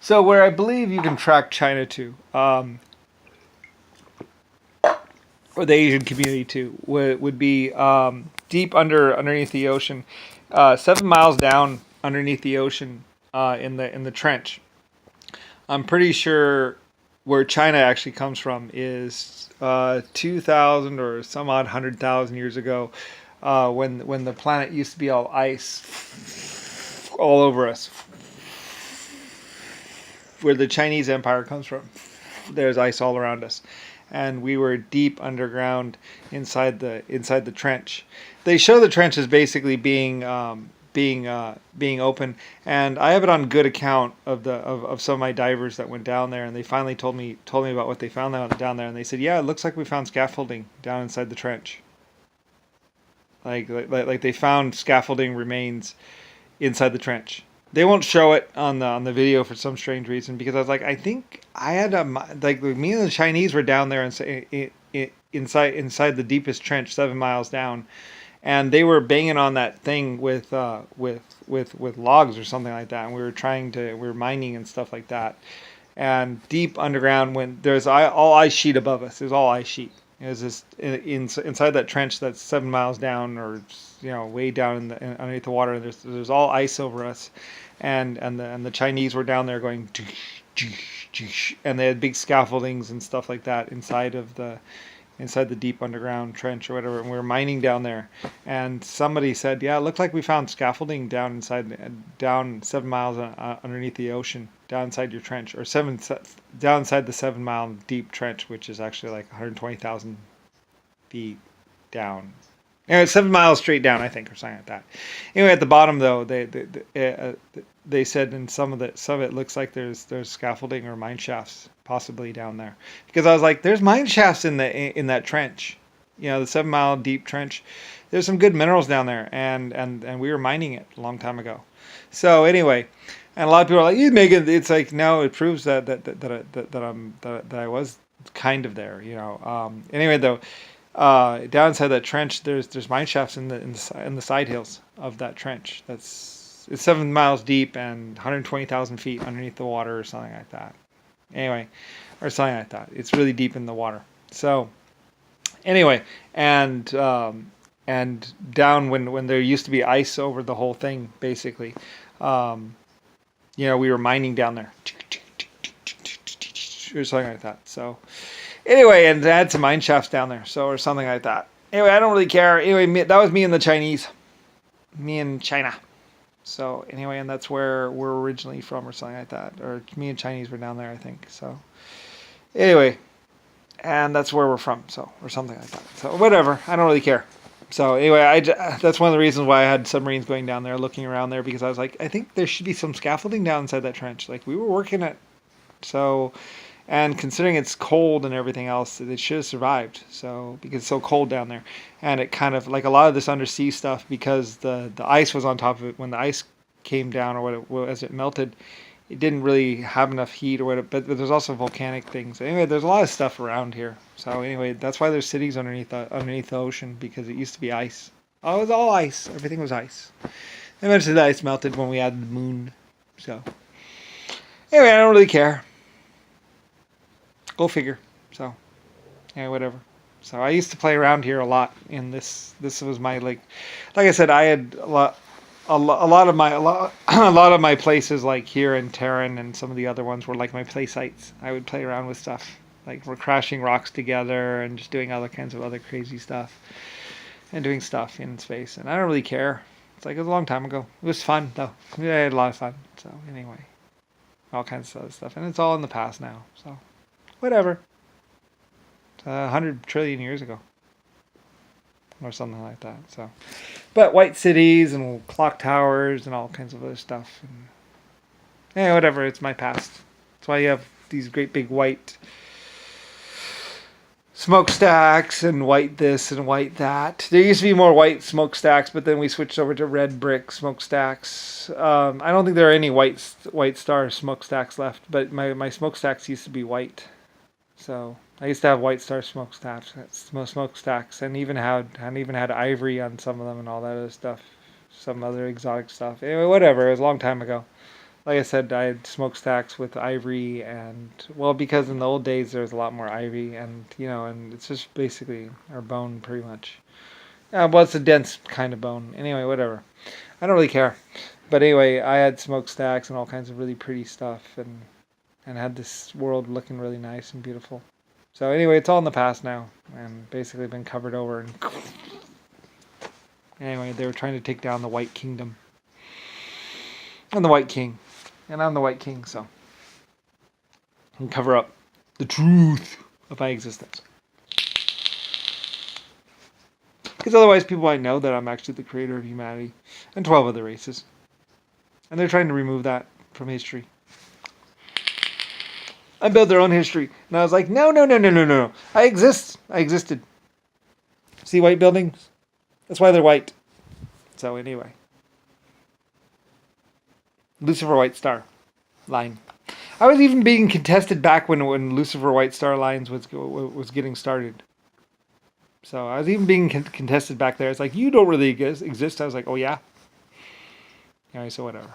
So where I believe you can track China to, or the Asian community to, would be deep underneath the ocean, 7 miles down underneath the ocean, in the trench. I'm pretty sure where China actually comes from is 2,000 or some odd 100,000 years ago, when the planet used to be all ice all over us, where the Chinese Empire comes from. There's ice all around us, and we were deep underground inside the trench. They show the trench as basically being open, and I have it on good account of some of my divers that went down there, and they finally told me about what they found down there, and they said, yeah, it looks like we found scaffolding down inside the trench. Like they found scaffolding remains inside the trench. They won't show it on the video for some strange reason, because I was like, I think I had like me and the Chinese were down there and inside the deepest trench, 7 miles down, and they were banging on that thing with logs or something like that, and we were mining and stuff like that, and deep underground, when there's all ice sheet above us. There's all ice sheet. It was just inside that trench that's 7 miles down, or way down underneath the water. There's all ice over us, and the Chinese were down there going, and they had big scaffoldings and stuff like that inside the deep underground trench or whatever, and we were mining down there. And somebody said, yeah, it looked like we found scaffolding down 7 miles underneath the ocean, down inside your trench, or down inside the 7 mile deep trench, which is actually like 120,000 feet down. Anyway, 7 miles straight down, I think, or something like that. Anyway, at the bottom though, they said in some of it looks like there's scaffolding or mine shafts possibly down there, because I was like, there's mine shafts in that trench, the 7 mile deep trench. There's some good minerals down there, and we were mining it a long time ago. So anyway, and a lot of people are like, you make it. It's like, no, it proves that I was kind of there, Anyway, though. Down inside that trench, there's mine shafts in the side hills of that trench. It's 7 miles deep and 120,000 feet underneath the water, or something like that. Anyway, or something like that. It's really deep in the water. So anyway, and down when there used to be ice over the whole thing, basically, we were mining down there, or something like that. So. Anyway, and add some mine shafts down there, or something like that. Anyway, I don't really care. Anyway, that was me and the Chinese. Me and China. So, anyway, and that's where we're originally from, or something like that. Or me and Chinese were down there, I think. So, anyway, and that's where we're from, or something like that. So, whatever. I don't really care. So, anyway, that's one of the reasons why I had submarines going down there, looking around there, because I was like, I think there should be some scaffolding down inside that trench. Like, we were working it. So... And considering it's cold and everything else, it should have survived. So, because it's so cold down there, and it kind of, like a lot of this undersea stuff, because the ice was on top of it when the ice came down, or as it melted, it didn't really have enough heat or whatever. But there's also volcanic things. Anyway, there's a lot of stuff around here. So anyway, that's why there's cities underneath the ocean, because it used to be ice. Oh, it was all ice. Everything was ice. Eventually, the ice melted when we added the moon. So anyway, I don't really care. Go figure. So, yeah, whatever. So I used to play around here a lot. In this was my like I said, I had a lot of my places, like here in Terran and some of the other ones, were like my play sites. I would play around with stuff, like we're crashing rocks together and just doing other kinds of other crazy stuff, and doing stuff in space. And I don't really care. It's like, it was a long time ago. It was fun though. Yeah, I had a lot of fun. So anyway, all kinds of other stuff, and it's all in the past now. So. Whatever. 100 trillion years ago. Or something like that. So, but white cities and clock towers and all kinds of other stuff. And, yeah, whatever. It's my past. That's why you have these great big white smokestacks and white this and white that. There used to be more white smokestacks, but then we switched over to red brick smokestacks. I don't think there are any white star smokestacks left, but my smokestacks used to be white. So I used to have white star smokestacks, and even had ivory on some of them and all that other stuff, some other exotic stuff. Anyway, whatever. It was a long time ago. like I said, I had smokestacks with ivory, and well, because in the old days there was a lot more ivy, and and it's just basically our bone, pretty much. Well, it's a dense kind of bone. Anyway, whatever. I don't really care. But anyway, I had smokestacks and all kinds of really pretty stuff, and had this world looking really nice and beautiful. So anyway, it's all in the past now, and basically been covered over. And anyway, they were trying to take down the White Kingdom and the White King, and I'm the White King, so and cover up the truth of my existence. Because otherwise, people might know that I'm actually the creator of humanity and 12 other races, and they're trying to remove that from history. I built their own history. And I was like, no, no, no, no, no, no. I exist. I existed. See white buildings? That's why they're white. So anyway. Lucifer White Star line. I was even being contested back when Lucifer White Star lines was getting started. So I was even being contested back there. It's like, you don't really exist. I was like, oh yeah? Anyway, so whatever.